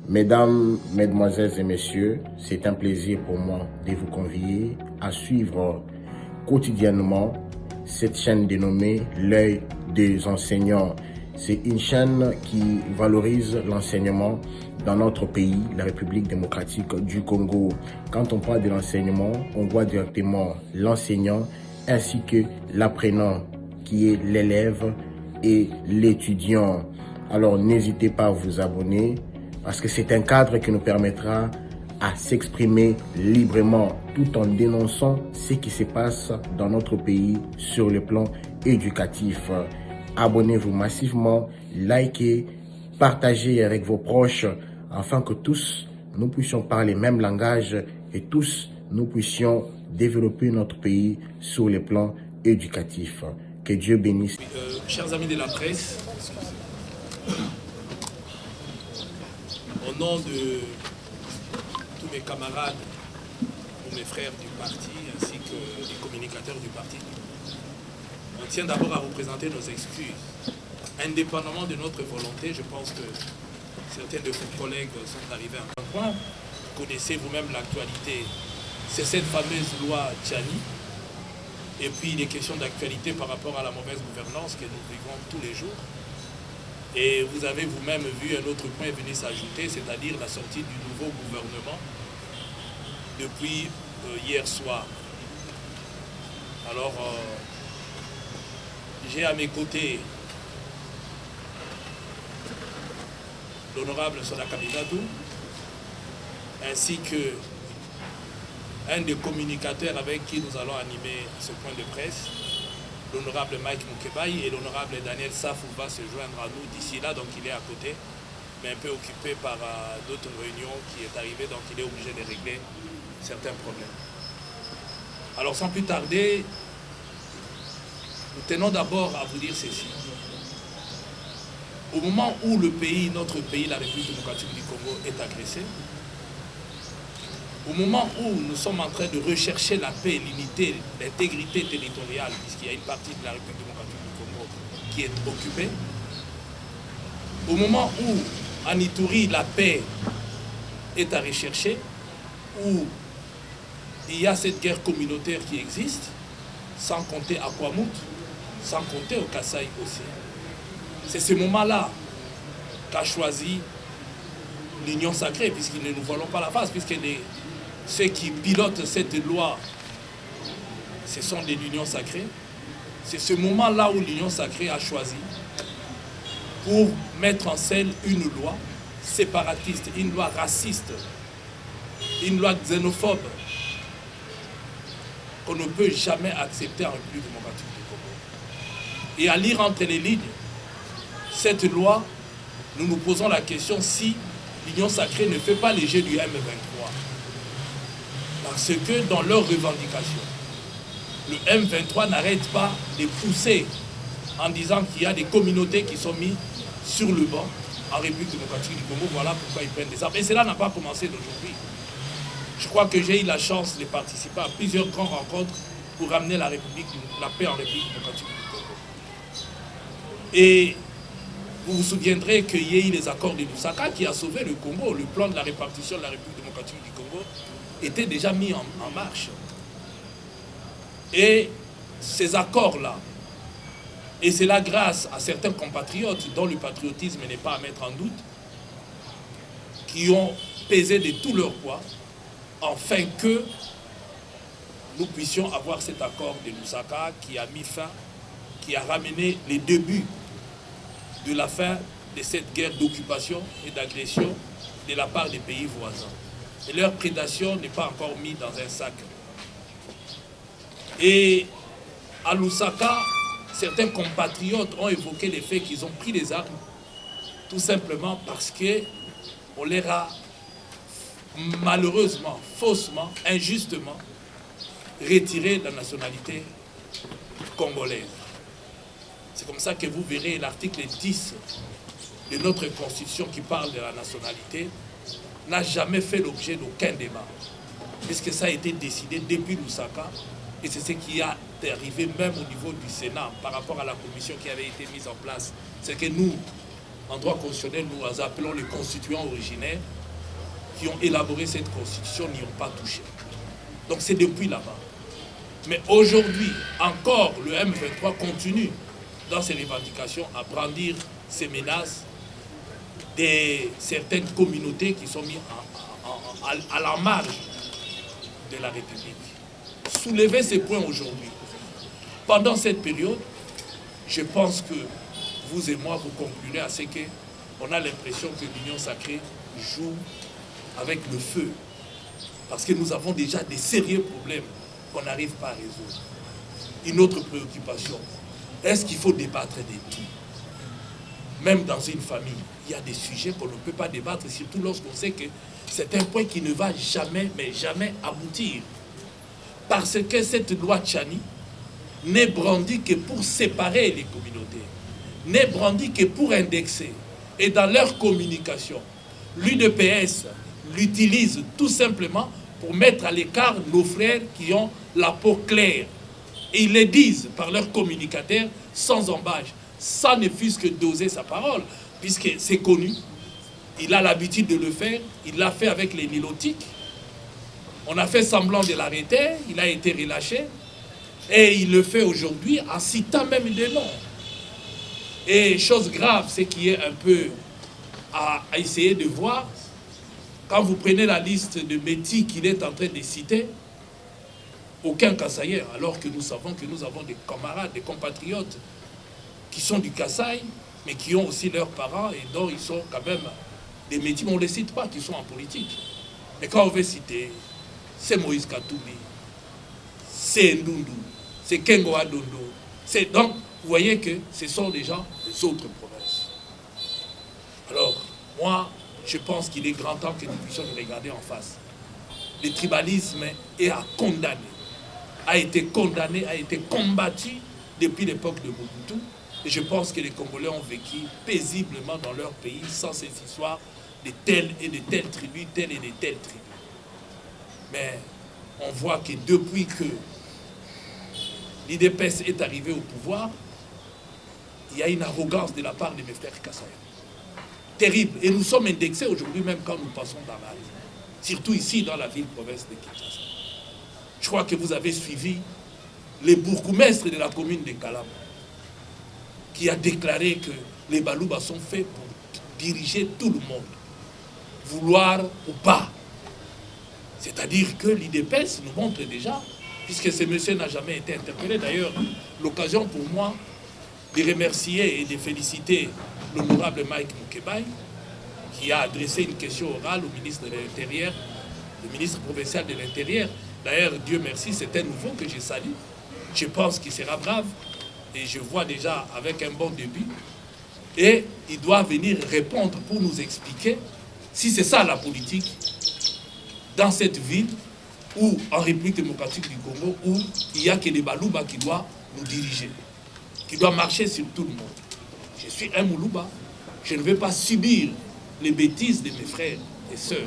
Mesdames, Mesdemoiselles et Messieurs, c'est un plaisir pour moi de vous convier à suivre quotidiennement cette chaîne dénommée L'œil des enseignants. C'est une chaîne qui valorise l'enseignement dans notre pays, la République démocratique du Congo. Quand on parle de l'enseignement, on voit directement l'enseignant ainsi que l'apprenant qui est l'élève et l'étudiant. Alors n'hésitez pas à vous abonner parce que c'est un cadre qui nous permettra à s'exprimer librement tout en dénonçant ce qui se passe dans notre pays sur le plan éducatif. Abonnez-vous massivement, likez, partagez avec vos proches afin que tous nous puissions parler le même langage et tous nous puissions développer notre pays sur le plan éducatif. Que Dieu bénisse. Chers amis de la presse, au nom de tous mes camarades ou mes frères du parti ainsi que les communicateurs du parti, on tient d'abord à vous présenter nos excuses. Indépendamment de notre volonté, je pense que certains de vos collègues sont arrivés à un point. Vous connaissez vous-même l'actualité. C'est cette fameuse loi Tchani. Et puis les questions d'actualité par rapport à la mauvaise gouvernance que nous vivons tous les jours. Et vous avez vous-même vu un autre point venir s'ajouter, c'est-à-dire la sortie du nouveau gouvernement depuis hier soir. Alors, j'ai à mes côtés l'honorable Sodaka Bigadou, ainsi que un des communicateurs avec qui nous allons animer ce point de presse, l'honorable Mike Moukebaï, et l'honorable Daniel Safou va se joindre à nous d'ici là, donc il est à côté, mais un peu occupé par d'autres réunions qui est arrivé, donc il est obligé de régler certains problèmes. Alors sans plus tarder, nous tenons d'abord à vous dire ceci. Au moment où le pays, notre pays, la République démocratique du Congo, est agressé, au moment où nous sommes en train de rechercher la paix, l'unité, l'intégrité territoriale, puisqu'il y a une partie de la République démocratique du Congo qui est occupée, au moment où en Ituri la paix est à rechercher, où il y a cette guerre communautaire qui existe, sans compter à Kwamut, sans compter au Kasaï aussi. C'est ce moment-là qu'a choisi l'Union sacrée, puisqu'ils ne nous voilons pas la face, puisque ceux qui pilotent cette loi, ce sont de l'Union sacrée. C'est ce moment-là où l'Union sacrée a choisi pour mettre en scène une loi séparatiste, une loi raciste, une loi xénophobe qu'on ne peut jamais accepter en République démocratique du Congo. Et à lire entre les lignes, cette loi, nous nous posons la question si l'Union sacrée ne fait pas le jeu du M23. Parce que dans leurs revendications, le M23 n'arrête pas de pousser en disant qu'il y a des communautés qui sont mises sur le banc en République démocratique du Congo. Voilà pourquoi ils prennent des armes. Et cela n'a pas commencé d'aujourd'hui. Je crois que j'ai eu la chance de participer à plusieurs grandes rencontres pour ramener la paix en République démocratique du Congo. Et vous vous souviendrez qu'il y a eu les accords de Lusaka qui a sauvé le Congo. Le plan de la répartition de la République démocratique du Congo était déjà mis en marche. Et ces accords-là, et c'est là grâce à certains compatriotes dont le patriotisme n'est pas à mettre en doute, qui ont pesé de tout leur poids, afin que nous puissions avoir cet accord de Lusaka qui a mis fin, qui a ramené les débuts de la fin de cette guerre d'occupation et d'agression de la part des pays voisins. Et leur prédation n'est pas encore mise dans un sac. Et à Lusaka, certains compatriotes ont évoqué le fait qu'ils ont pris les armes tout simplement parce qu'on leur a malheureusement, faussement, injustement retiré la nationalité congolaise. C'est comme ça que vous verrez l'article 10 de notre Constitution qui parle de la nationalité n'a jamais fait l'objet d'aucun débat, puisque ça a été décidé depuis Lusaka, et c'est ce qui a arrivé même au niveau du Sénat par rapport à la commission qui avait été mise en place. C'est que nous, en droit constitutionnel, nous appelons les constituants originaires, qui ont élaboré cette constitution, n'y ont pas touché. Donc c'est depuis là-bas. Mais aujourd'hui, encore, le M23 continue dans ses revendications à brandir ces menaces de certaines communautés qui sont mises à la marge de la République. Soulever ces points aujourd'hui, pendant cette période, je pense que vous et moi, vous conclurez à ce qu'on a l'impression que l'Union sacrée joue avec le feu. Parce que nous avons déjà des sérieux problèmes qu'on n'arrive pas à résoudre. Une autre préoccupation, est-ce qu'il faut débattre de tout? Même dans une famille, il y a des sujets qu'on ne peut pas débattre, surtout lorsqu'on sait que c'est un point qui ne va jamais, mais jamais aboutir. Parce que cette loi Tchani n'est brandie que pour séparer les communautés, n'est brandie que pour indexer. Et dans leur communication, l'UDPS l'utilise tout simplement pour mettre à l'écart nos frères qui ont la peau claire. Et ils le disent par leurs communicateurs sans embâche. Ça ne fût que d'oser sa parole, puisque c'est connu. Il a l'habitude de le faire. Il l'a fait avec les nilotiques. On a fait semblant de l'arrêter. Il a été relâché. Et il le fait aujourd'hui en citant même des noms. Et chose grave, c'est qu'il y ait un peu à essayer de voir. Quand vous prenez la liste de métiers qu'il est en train de citer, aucun Kassaïen, alors que nous savons que nous avons des camarades, des compatriotes qui sont du Kasaï, mais qui ont aussi leurs parents et dont ils sont quand même des métiers, mais on ne les cite pas, qui sont en politique. Mais quand on veut citer, c'est Moïse Katoubi, c'est Ndundu, c'est Kengo Adondo. Donc, vous voyez que ce sont des gens des autres provinces. Alors, moi, je pense qu'il est grand temps que nous puissions nous regarder en face. Le tribalisme est à condamner, a été condamné, a été combattu depuis l'époque de Mobutu. Et je pense que les Congolais ont vécu paisiblement dans leur pays sans ces histoires de telles et de telles tribus, telles et de telles tribus. Mais on voit que depuis que l'IDPS est arrivé au pouvoir, il y a une arrogance de la part de mes frères Kassaïens. Terrible. Et nous sommes indexés aujourd'hui, même quand nous passons dans la rue. Surtout ici, dans la ville-province de Kinshasa. Je crois que vous avez suivi le bourgmestre de la commune de Kalama, qui a déclaré que les Balouba sont faits pour diriger tout le monde, vouloir ou pas. C'est-à-dire que l'IDPS nous montre déjà, puisque ce monsieur n'a jamais été interpellé. D'ailleurs, l'occasion pour moi de remercier et de féliciter l'honorable Mike Mukebai, qui a adressé une question orale au ministre de l'Intérieur, le ministre provincial de l'Intérieur. D'ailleurs, Dieu merci, c'est un nouveau que je salue. Je pense qu'il sera brave et je vois déjà avec un bon début. Et il doit venir répondre pour nous expliquer si c'est ça la politique dans cette ville ou en République démocratique du Congo où il n'y a que les Balouba qui doivent nous diriger, qui doivent marcher sur tout le monde. Je suis un Moulouba, je ne vais pas subir les bêtises de mes frères et sœurs.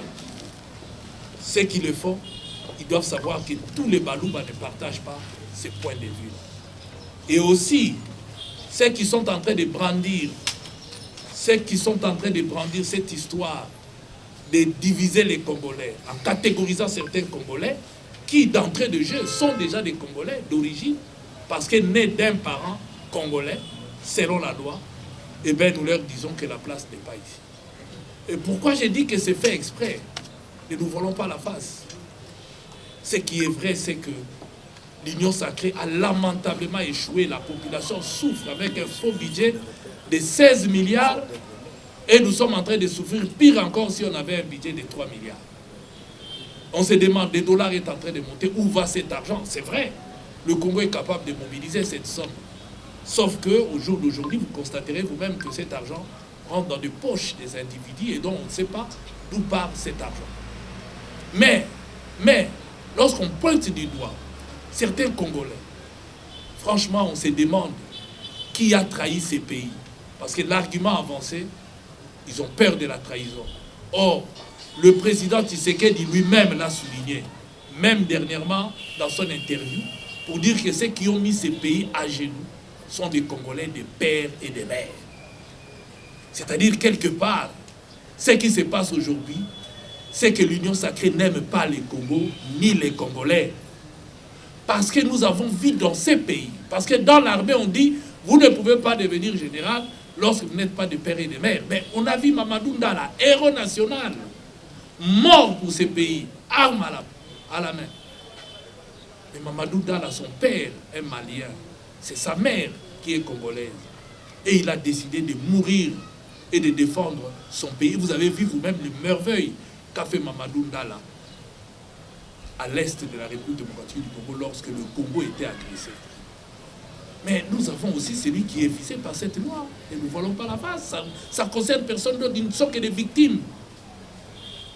Ceux qui le font, ils doivent savoir que tous les Balouba ne partagent pas ces points de vue. Et aussi, ceux qui sont en train de brandir, cette histoire de diviser les Congolais, en catégorisant certains Congolais, qui d'entrée de jeu sont déjà des Congolais d'origine, parce que nés d'un parent congolais, selon la loi, eh bien nous leur disons que la place n'est pas ici. Et pourquoi j'ai dit que c'est fait exprès? Ne nous volons pas la face. Ce qui est vrai, c'est que l'Union sacrée a lamentablement échoué. La population souffre avec un faux budget de 16 milliards et nous sommes en train de souffrir pire encore si on avait un budget de 3 milliards. On se demande, le dollar est en train de monter, où va cet argent? C'est vrai, le Congo est capable de mobiliser cette somme. Sauf qu'au jour d'aujourd'hui, vous constaterez vous-même que cet argent rentre dans les poches des individus et donc on ne sait pas d'où part cet argent. Mais lorsqu'on pointe du doigt certains Congolais, franchement, on se demande qui a trahi ces pays. Parce que l'argument avancé, ils ont peur de la trahison. Or, le président Tshisekedi lui-même l'a souligné, même dernièrement dans son interview, pour dire que ceux qui ont mis ces pays à genoux sont des Congolais de père et de mère. C'est-à-dire, quelque part, ce qui se passe aujourd'hui, c'est que l'Union sacrée n'aime pas les Congos ni les Congolais. Parce que nous avons vu dans ces pays, parce que dans l'armée, on dit, vous ne pouvez pas devenir général lorsque vous n'êtes pas de père et de mère. Mais on a vu Mamadou Ndala, héros national, mort pour ces pays, arme à la main. Mais Mamadou Ndala, son père est malien, c'est sa mère qui est congolaise. Et il a décidé de mourir et de défendre son pays. Vous avez vu vous-même les merveilles qu'a fait Mamadou Ndala à l'est de la République démocratique du Congo lorsque le Congo était agressé. Mais nous avons aussi celui qui est visé par cette loi. Et nous ne voilons pas la face. Ça concerne personne d'autre, ils ne sont que des victimes.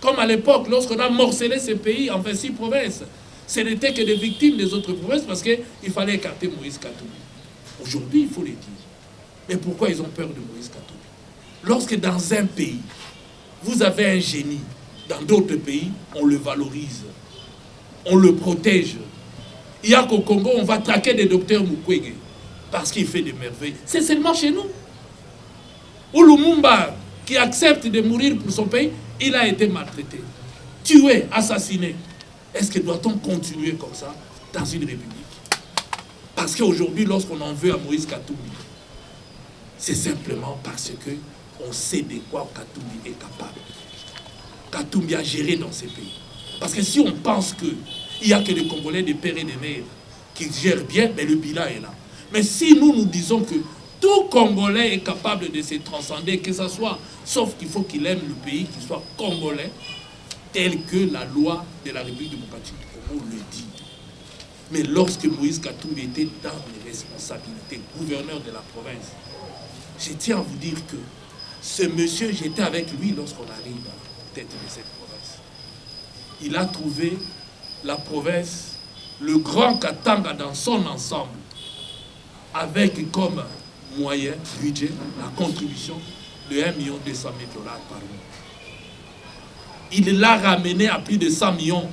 Comme à l'époque, lorsqu'on a morcelé ces pays en 26 provinces, ce n'était que des victimes des autres provinces parce qu'il fallait écarter Moïse Katumbi. Aujourd'hui, il faut le dire. Mais pourquoi ils ont peur de Moïse Katumbi? Lorsque dans un pays, vous avez un génie, dans d'autres pays, on le valorise. On le protège. Il y a qu'au Congo, on va traquer des docteurs Mukwege parce qu'il fait des merveilles. C'est seulement chez nous. Ou Lumumba, qui accepte de mourir pour son pays, il a été maltraité, tué, assassiné. Est-ce que doit-on continuer comme ça dans une république? Parce qu'aujourd'hui, lorsqu'on en veut à Moïse Katumbi, c'est simplement parce qu'on sait de quoi Katumbi est capable. Katumbi a géré dans ces pays. Parce que si on pense qu'il n'y a que des Congolais, des pères et des mères qui gèrent bien, mais le bilan est là. Mais si nous disons que tout Congolais est capable de se transcender, que ce soit, sauf qu'il faut qu'il aime le pays, qu'il soit Congolais, tel que la loi de la République démocratique du Congo le dit. Mais lorsque Moïse Katumbi était dans les responsabilités, gouverneur de la province, je tiens à vous dire que ce monsieur, j'étais avec lui lorsqu'on arrive à la tête de cette province. Il a trouvé la province, le Grand Katanga dans son ensemble, avec comme moyen, budget, la contribution de 1 200 000 $ par mois. Il l'a ramené à plus de 100 millions.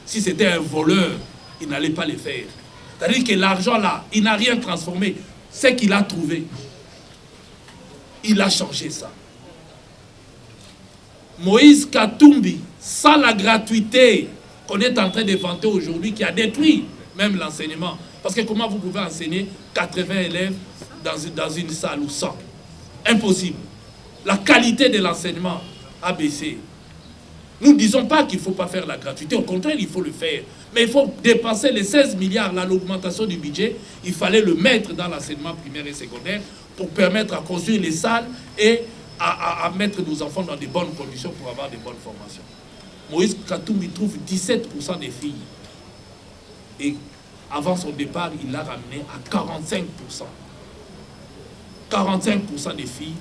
Si c'était un voleur, il n'allait pas le faire. C'est-à-dire que l'argent là, il n'a rien transformé. Ce qu'il a trouvé, il a changé ça. Moïse Katumbi, sans la gratuité qu'on est en train de vanter aujourd'hui, qui a détruit même l'enseignement. Parce que comment vous pouvez enseigner 80 élèves dans une salle ou 100? Impossible. La qualité de l'enseignement a baissé. Nous ne disons pas qu'il ne faut pas faire la gratuité, au contraire, il faut le faire. Mais il faut dépenser les 16 milliards, là, l'augmentation du budget, il fallait le mettre dans l'enseignement primaire et secondaire pour permettre à construire les salles et à mettre nos enfants dans de bonnes conditions pour avoir de bonnes formations. Moïse Katumbi trouve 17% des filles. Et avant son départ, il l'a ramené à 45%. 45% des filles,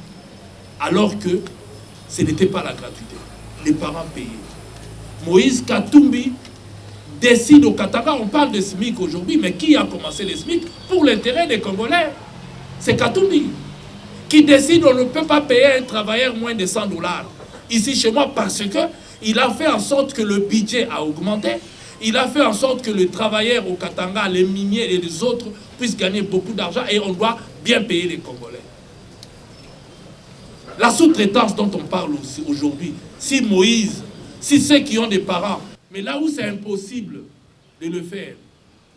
alors que ce n'était pas la gratuité. Les parents payaient. Moïse Katumbi décide au Katanga, on parle de SMIC aujourd'hui, mais qui a commencé le SMIC pour l'intérêt des Congolais? C'est Katumbi qui décide on ne peut pas payer un travailleur moins de 100 $. Ici chez moi, parce qu'il a fait en sorte que le budget a augmenté, il a fait en sorte que le travailleur au Katanga, les miniers et les autres puissent gagner beaucoup d'argent et on doit bien payer les Congolais. La sous-traitance dont on parle aujourd'hui, si Moïse, si ceux qui ont des parents, mais là où c'est impossible de le faire,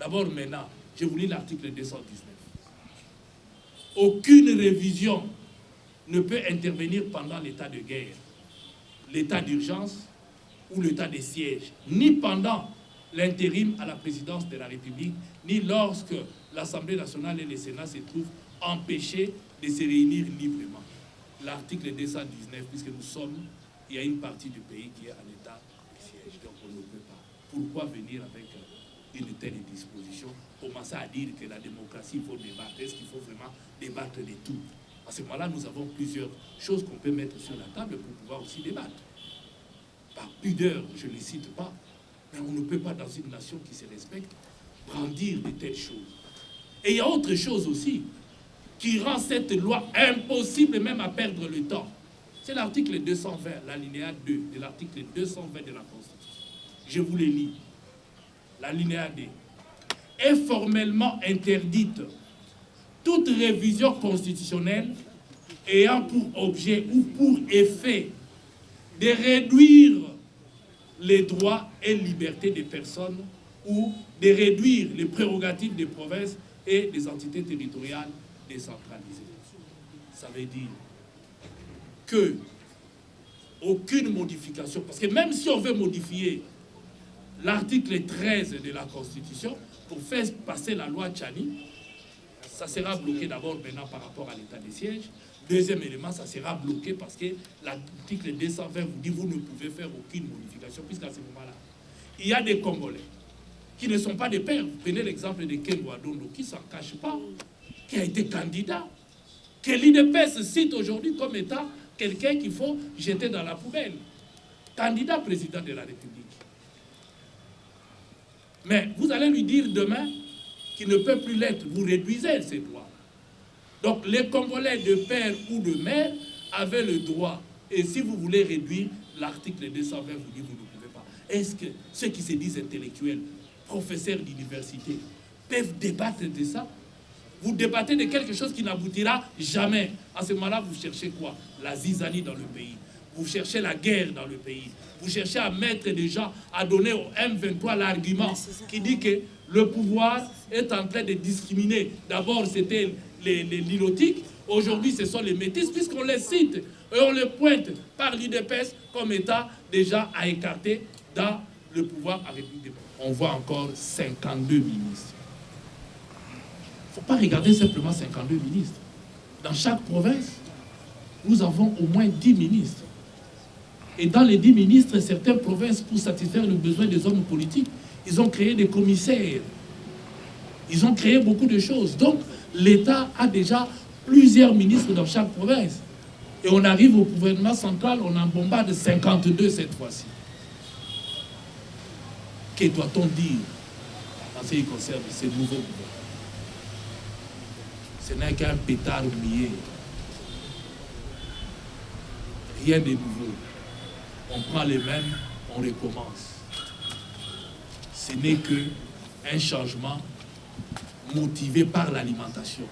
d'abord maintenant, je vous lis l'article 219. Aucune révision ne peut intervenir pendant l'état de guerre, l'état d'urgence ou l'état de siège, ni pendant l'intérim à la présidence de la République, ni lorsque l'Assemblée nationale et le Sénat se trouvent empêchés de se réunir librement. L'article 219, puisque nous sommes, il y a une partie du pays qui est en état de siège, donc on ne peut pas. Pourquoi venir avec une telle disposition, commencer à dire que la démocratie, il faut débattre? Est-ce qu'il faut vraiment débattre de tout? À ce moment-là, nous avons plusieurs choses qu'on peut mettre sur la table pour pouvoir aussi débattre. Par pudeur, je ne les cite pas, mais on ne peut pas, dans une nation qui se respecte, brandir de telles choses. Et il y a autre chose aussi qui rend cette loi impossible même à perdre le temps. C'est l'article 220, l'alinéa 2 de l'article 220 de la Constitution. Je vous le lis. L'alinéa 2 est formellement interdite toute révision constitutionnelle ayant pour objet ou pour effet de réduire les droits et libertés des personnes ou de réduire les prérogatives des provinces et des entités territoriales décentralisées. Ça veut dire que aucune modification, parce que même si on veut modifier l'article 13 de la Constitution pour faire passer la loi Tchani, ça sera bloqué d'abord maintenant par rapport à l'état de siège. Deuxième élément, ça sera bloqué parce que l'article 220 vous dit que vous ne pouvez faire aucune modification, puisqu'à ce moment-là, il y a des Congolais qui ne sont pas des pères. Vous prenez l'exemple de Kengo Adondo, qui ne s'en cache pas, qui a été candidat, que l'IDPS cite aujourd'hui comme état quelqu'un qu'il faut jeter dans la poubelle. Candidat président de la République. Mais vous allez lui dire demain qu'il ne peut plus l'être. Vous réduisez ses droits. Donc les Congolais de père ou de mère avaient le droit. Et si vous voulez réduire l'article 220, vous dites vous ne pouvez pas. Est-ce que ceux qui se disent intellectuels, professeurs d'université, peuvent débattre de ça? Vous débattez de quelque chose qui n'aboutira jamais. À ce moment-là, vous cherchez quoi? La zizanie dans le pays. Vous cherchez la guerre dans le pays. Vous cherchez à mettre des gens, à donner au M23 l'argument qui dit que le pouvoir est en train de discriminer. D'abord, c'était les nilotiques. Aujourd'hui, ce sont les métis, puisqu'on les cite et on les pointe par l'IDPS comme état déjà à écarter dans le pouvoir avec l'IDPS. On voit encore 52 ministres. Il ne faut pas regarder simplement 52 ministres. Dans chaque province, nous avons au moins 10 ministres. Et dans les 10 ministres, certaines provinces, pour satisfaire le besoin des hommes politiques, ils ont créé des commissaires. Ils ont créé beaucoup de choses. Donc, l'État a déjà plusieurs ministres dans chaque province. Et on arrive au gouvernement central, on en bombarde 52 cette fois-ci. Que doit-on dire en ce qui concerne ces nouveaux gouvernements? Ce n'est qu'un pétard oublié. Rien de nouveau. On prend les mêmes, on recommence. Ce n'est qu'un changement motivé par l'alimentation.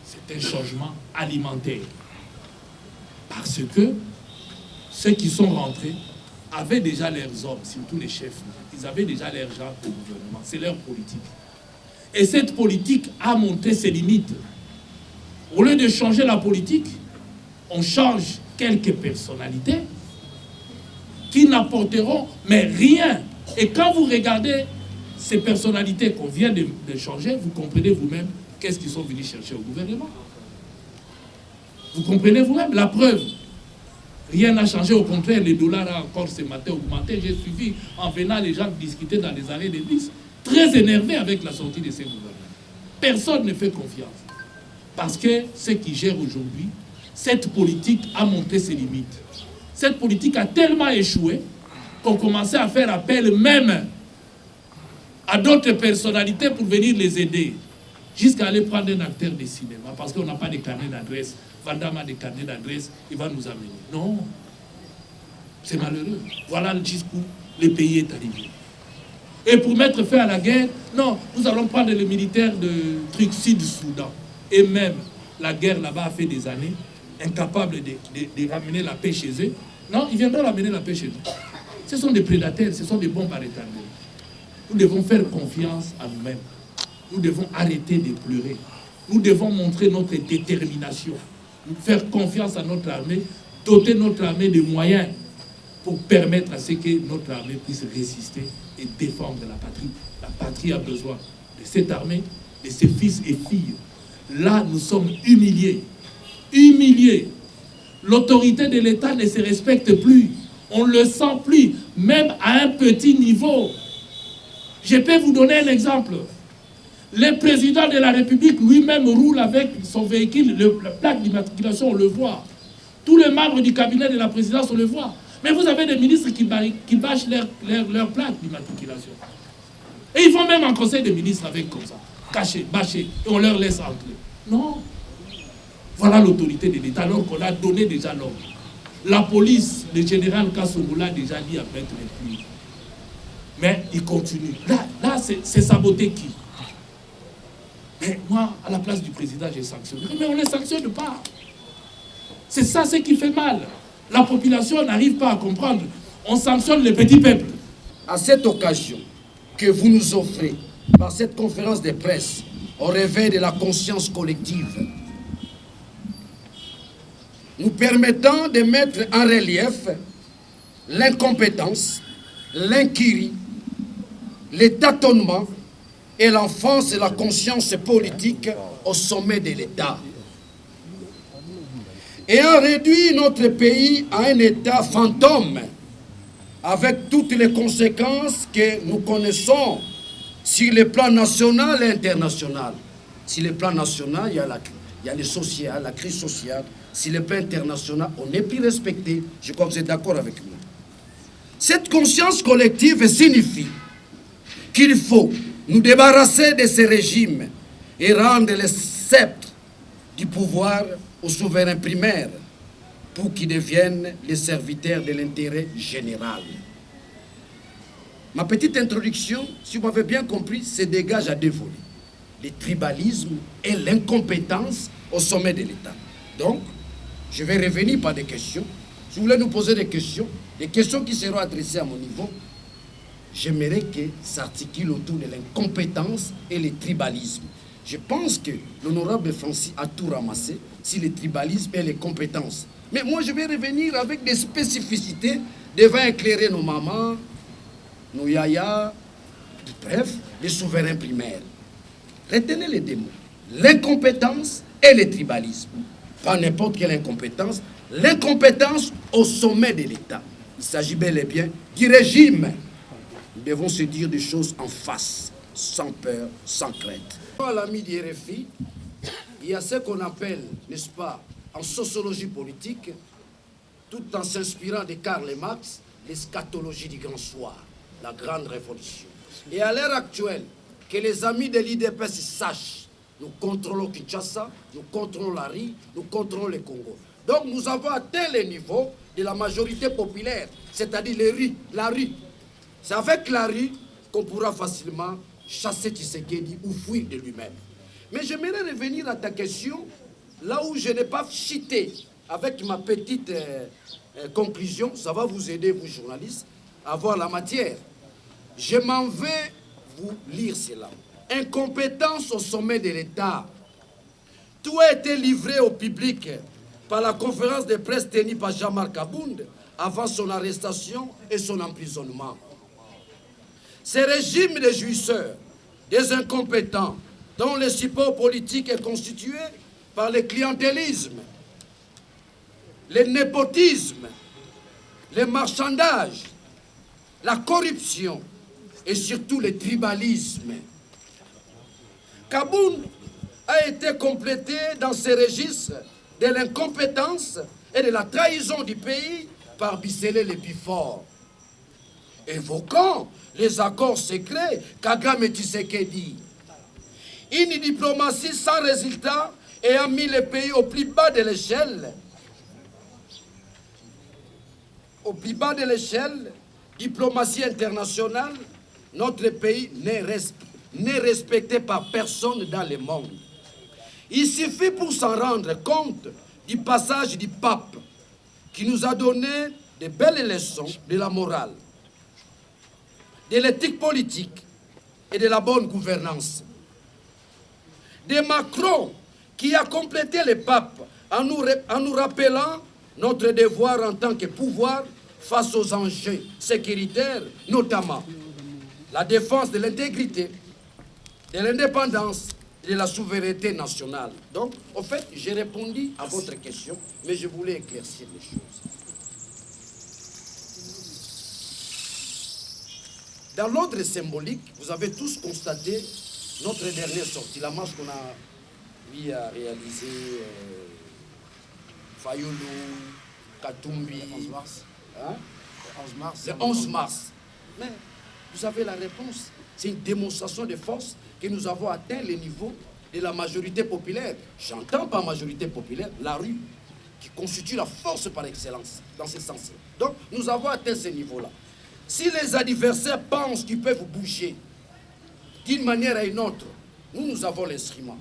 C'est un changement alimentaire. Parce que ceux qui sont rentrés avaient déjà leurs hommes, surtout les chefs. Ils avaient déjà leurs gens au gouvernement. C'est leur politique. Et cette politique a montré ses limites. Au lieu de changer la politique, on change quelques personnalités qui n'apporteront mais rien. Et quand vous regardez ces personnalités qu'on vient de changer, vous comprenez vous-même qu'est-ce qu'ils sont venus chercher au gouvernement. Vous comprenez vous-même la preuve. Rien n'a changé, au contraire, les dollars a encore ce matin augmenté. J'ai suivi en venant les gens discuter dans les arrêts de bus, très énervés avec la sortie de ces gouvernements. Personne ne fait confiance. Parce que ceux qui gèrent aujourd'hui, cette politique a montré ses limites. Cette politique a tellement échoué qu'on commençait à faire appel même à d'autres personnalités pour venir les aider. Jusqu'à aller prendre un acteur de cinéma parce qu'on n'a pas de carnet d'adresse. Vandam a des carnets d'adresse, il va nous amener. Non, c'est malheureux. Voilà jusqu'où le pays est arrivé. Et pour mettre fin à la guerre, non, nous allons prendre les militaires de truc Sud-Soudan. Et même, la guerre là-bas a fait des années, incapables de ramener la paix chez eux. Non, ils viendront ramener la paix chez nous. Ce sont des prédateurs, ce sont des bombes à retardement. Nous devons faire confiance à nous-mêmes. Nous devons arrêter de pleurer. Nous devons montrer notre détermination. Faire confiance à notre armée, doter notre armée de moyens pour permettre à ce que notre armée puisse résister et défendre la patrie. La patrie a besoin de cette armée, de ses fils et filles. Là, nous sommes humiliés. Humiliés. L'autorité de l'État ne se respecte plus. On ne le sent plus, même à un petit niveau. Je peux vous donner un exemple. Le président de la République lui-même roule avec son véhicule, la plaque d'immatriculation, on le voit. Tous les membres du cabinet de la présidence, on le voit. Mais vous avez des ministres qui bâchent leur plaque d'immatriculation. Et ils vont même en conseil des ministres avec comme ça, cachés, bâchés, et on leur laisse entrer. Non. Voilà l'autorité de l'État, alors qu'on a donné déjà l'ordre. La police, le général Kassoumou l'a déjà dit à mettre les pluies. Mais il continue. Là c'est saboter qui? Mais moi, à la place du président, j'ai sanctionné. Mais on ne les sanctionne pas. C'est ça ce qui fait mal. La population n'arrive pas à comprendre. On sanctionne les petits peuples. À cette occasion que vous nous offrez par cette conférence de presse au réveil de la conscience collective, nous permettant de mettre en relief l'incompétence, l'incurie, les tâtonnements et l'enfance et la conscience politique au sommet de l'État. Ayant réduit notre pays à un État fantôme, avec toutes les conséquences que nous connaissons sur le plan national et international. Sur le plan national, il y a le social, la crise sociale. Sur le plan international, on n'est plus respecté. Je crois que vous êtes d'accord avec moi. Cette conscience collective signifie qu'il faut nous débarrasser de ces régimes et rendre le sceptre du pouvoir aux souverains primaires pour qu'ils deviennent les serviteurs de l'intérêt général. Ma petite introduction, si vous m'avez bien compris, se dégage à deux volets. Le tribalisme et l'incompétence au sommet de l'État. Donc, je vais revenir par des questions. Si vous voulez nous poser des questions qui seront adressées à mon niveau, j'aimerais que ça articule autour de l'incompétence et le tribalisme. Je pense que l'honorable Francis a tout ramassé sur le tribalisme et les compétences. Mais moi, je vais revenir avec des spécificités devant éclairer nos mamans, nos yayas, bref, les souverains primaires. Retenez les deux mots. L'incompétence et le tribalisme. Pas n'importe quelle incompétence. L'incompétence au sommet de l'État. Il s'agit bel et bien du régime. Nous devons se dire des choses en face, sans peur, sans crainte. À l'ami du RFI, il y a ce qu'on appelle, n'est-ce pas, en sociologie politique, tout en s'inspirant de Karl Marx, l'eschatologie du grand soir, la grande révolution. Et à l'heure actuelle, que les amis de l'IDPS sachent, nous contrôlons Kinshasa, nous contrôlons la RI, nous contrôlons le Congo. Donc nous avons atteint le niveau de la majorité populaire, c'est-à-dire la rue. C'est avec la rue qu'on pourra facilement chasser Tshisekedi ou fuir de lui-même. Mais j'aimerais revenir à ta question, là où je n'ai pas cité, avec ma petite conclusion, ça va vous aider, vous journalistes, à voir la matière. Je m'en vais vous lire cela. Incompétence au sommet de l'État. Tout a été livré au public par la conférence de presse tenue par Jean-Marc Abound avant son arrestation et son emprisonnement. Ces régimes de jouisseurs, des incompétents, dont le support politique est constitué par le clientélisme, le népotisme, le marchandage, la corruption et surtout le tribalisme. Kaboun a été complété dans ces registres de l'incompétence et de la trahison du pays par Bissele le Bifort, évoquant les accords secrets Kagame et Tshisekedi. Une diplomatie sans résultat ayant mis le pays au plus bas de l'échelle. Au plus bas de l'échelle, diplomatie internationale, notre pays n'est respecté par personne dans le monde. Il suffit pour s'en rendre compte du passage du pape qui nous a donné de belles leçons de la morale, de l'éthique politique et de la bonne gouvernance. De Macron qui a complété le pape en nous rappelant notre devoir en tant que pouvoir face aux enjeux sécuritaires, notamment la défense de l'intégrité, de l'indépendance et de la souveraineté nationale. Donc, en fait, j'ai répondu à votre question, mais je voulais éclaircir les choses. Dans l'ordre symbolique, vous avez tous constaté notre dernière sortie, la marche qu'on a réalisée, Fayoulou, Katumbi, le 11 mars. Hein? Le 11 mars. Mais vous avez la réponse. C'est une démonstration de force que nous avons atteint le niveau de la majorité populaire. J'entends par majorité populaire la rue, qui constitue la force par excellence, dans ce sens-là. Donc, nous avons atteint ce niveau-là. Si les adversaires pensent qu'ils peuvent bouger d'une manière à une autre, nous avons l'instrument,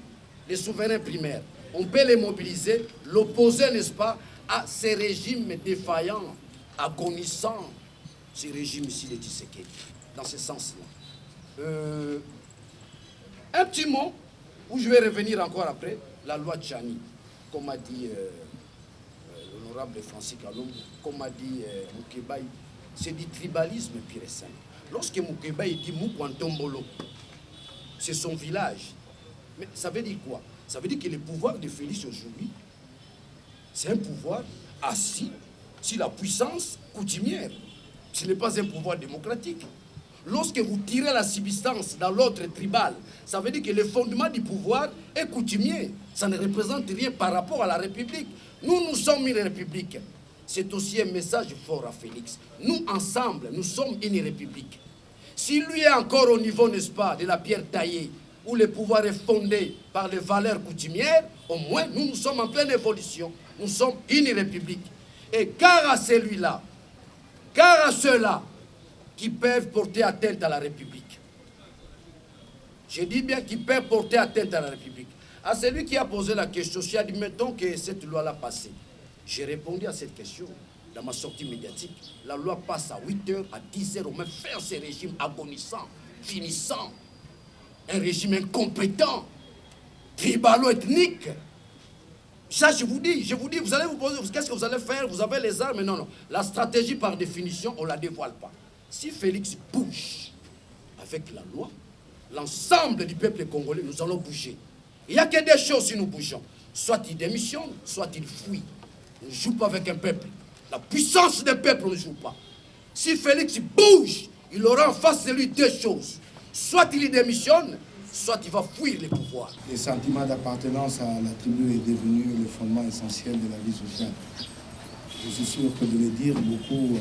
les souverains primaires. On peut les mobiliser, l'opposer, n'est-ce pas, à ces régimes défaillants, agonisants, ce régime ici de Tshisekedi, dans ce sens-là. Un petit mot, où je vais revenir encore après, la loi Tchani, comme a dit l'honorable Francis Kalombo, comme a dit Moukébaï, c'est du tribalisme pur et simple. Lorsque Moukébaï dit Moukwantombolo, c'est son village. Mais ça veut dire quoi? Ça veut dire que le pouvoir de Félix aujourd'hui, c'est un pouvoir assis sur la puissance coutumière. Ce n'est pas un pouvoir démocratique. Lorsque vous tirez la substance dans l'autre tribal, ça veut dire que le fondement du pouvoir est coutumier. Ça ne représente rien par rapport à la République. Nous sommes une République. C'est aussi un message fort à Félix. Nous, ensemble, nous sommes une République. Si lui est encore au niveau, n'est-ce pas, de la pierre taillée, où le pouvoir est fondé par les valeurs coutumières, au moins, nous sommes en pleine évolution. Nous sommes une République. Et car à celui-là, car à ceux-là, qui peuvent porter atteinte à la République. Je dis bien qui peuvent porter atteinte à la République. À celui qui a posé la question, si a dit, mettons que cette loi-là passée. J'ai répondu à cette question dans ma sortie médiatique. La loi passe à 8h, à 10h, on met fin à ces régimes agonisants, finissant. Un régime incompétent, tribalo-ethnique. Ça, je vous dis, vous allez vous poser, qu'est-ce que vous allez faire? Vous avez les armes, non. La stratégie, par définition, on ne la dévoile pas. Si Félix bouge avec la loi, l'ensemble du peuple congolais, nous allons bouger. Il n'y a que des choses si nous bougeons. Soit il démissionne, soit il fuit. On ne joue pas avec un peuple. La puissance des peuples, on ne joue pas. Si Félix bouge, il aura en face de lui deux choses. Soit il démissionne, soit il va fuir les pouvoirs. Le sentiment d'appartenance à la tribu est devenu le fondement essentiel de la vie sociale. Je suis sûr que de le dire, beaucoup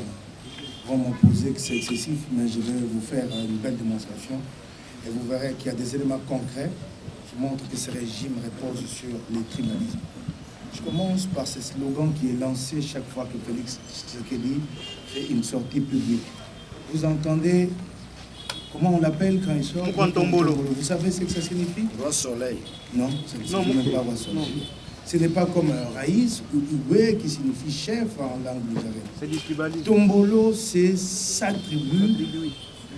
vont m'opposer que c'est excessif, mais je vais vous faire une belle démonstration et vous verrez qu'il y a des éléments concrets qui montrent que ce régime repose sur le tribalisme. Je commence par ce slogan qui est lancé chaque fois que Félix Tshisekedi fait une sortie publique. Vous entendez comment on l'appelle quand il sort? Vous savez ce que ça signifie? Roi Soleil. Non, ça ne signifie même pas Roi Soleil. Ce n'est pas comme Raïs ou Uwe qui signifie chef en langue bulgare. C'est du tribalisme. Tombolo, c'est sa tribu,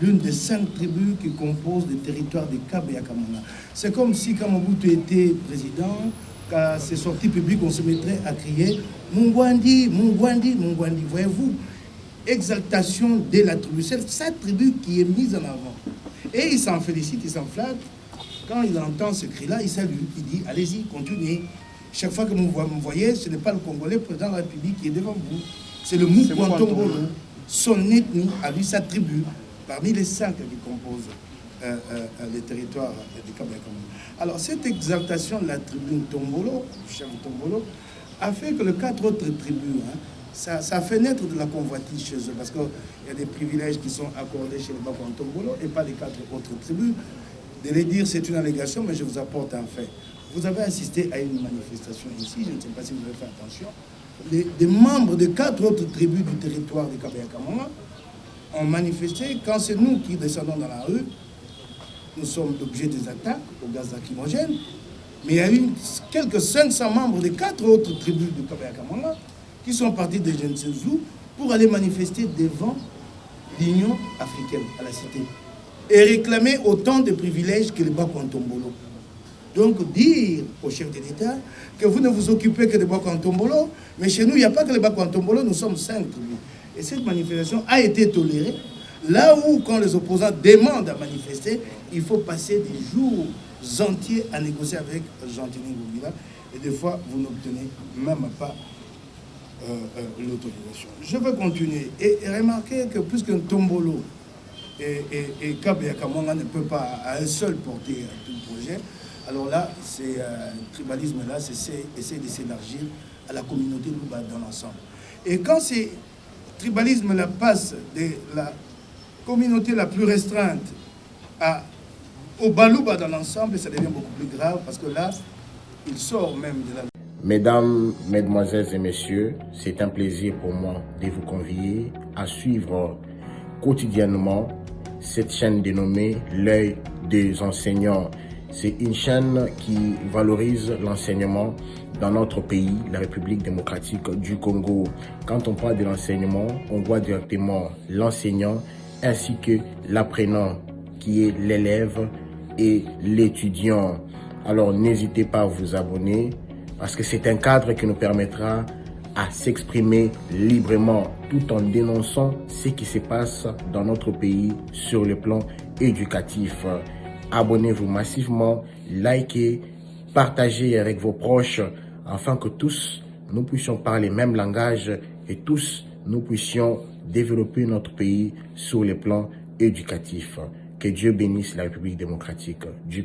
l'une des 5 tribus qui composent le territoire de Kaba et Kamana. C'est comme si quand Mobutu était président, qu'à ses sorties publiques, on se mettrait à crier Mungwandi, Mungwandi, Mungwandi. Voyez-vous, exaltation de la tribu. C'est sa tribu qui est mise en avant. Et il s'en félicite, il s'en flatte. Quand il entend ce cri-là, il salue, il dit allez-y, continuez. Chaque fois que vous me voyez, ce n'est pas le Congolais président de la République qui est devant vous. C'est le Moukwantombolo, son ethnie, à lui, sa tribu, parmi les 5 qui composent les territoires du Kaba et Kamana. Alors, cette exaltation de la tribu Tombolo, chef Tombolo, a fait que les 4 autres tribus, ça fait naître de la convoitise chez eux, parce qu'il y a des privilèges qui sont accordés chez les Bakwantombolo et pas les 4 autres tribus. De les dire, c'est une allégation, mais je vous apporte un fait. Vous avez assisté à une manifestation ici, je ne sais pas si vous avez fait attention. Des membres de 4 autres tribus du territoire de Kaba et Kamana ont manifesté. Quand c'est nous qui descendons dans la rue, nous sommes l'objet des attaques au gaz lacrymogène. Mais il y a eu quelques 500 membres de 4 autres tribus de Kaba et Kamana qui sont partis de je ne sais où pour aller manifester devant l'Union africaine à la cité et réclamer autant de privilèges que les Bakwantombolo. Donc dire au chef de l'État que vous ne vous occupez que de Bakwantombolo, mais chez nous, il n'y a pas que les Bakwantombolo, nous sommes 5 tribus. Et cette manifestation a été tolérée, là où, quand les opposants demandent à manifester, il faut passer des jours entiers à négocier avec Gentini Ngobila, et des fois, vous n'obtenez même pas l'autorisation. Je vais continuer et remarquer que plus qu'un Tombolo et Kaba et Kamana ne peut pas à un seul porter tout le projet, alors là, c'est tribalisme-là, c'est essayer de s'élargir à la communauté Luba dans l'ensemble. Et quand ces tribalisme-là passe de la communauté la plus restreinte au Balouba dans l'ensemble, ça devient beaucoup plus grave parce que là, il sort même de la... Mesdames, Mesdemoiselles et Messieurs, c'est un plaisir pour moi de vous convier à suivre quotidiennement cette chaîne dénommée L'œil des enseignants C'est une chaîne qui valorise l'enseignement dans notre pays, la République démocratique du Congo. Quand on parle de l'enseignement, on voit directement l'enseignant ainsi que l'apprenant qui est l'élève et l'étudiant. Alors n'hésitez pas à vous abonner parce que c'est un cadre qui nous permettra à s'exprimer librement tout en dénonçant ce qui se passe dans notre pays sur le plan éducatif. Abonnez-vous massivement, likez, partagez avec vos proches afin que tous nous puissions parler le même langage et tous nous puissions développer notre pays sur le plan éducatif. Que Dieu bénisse la République démocratique du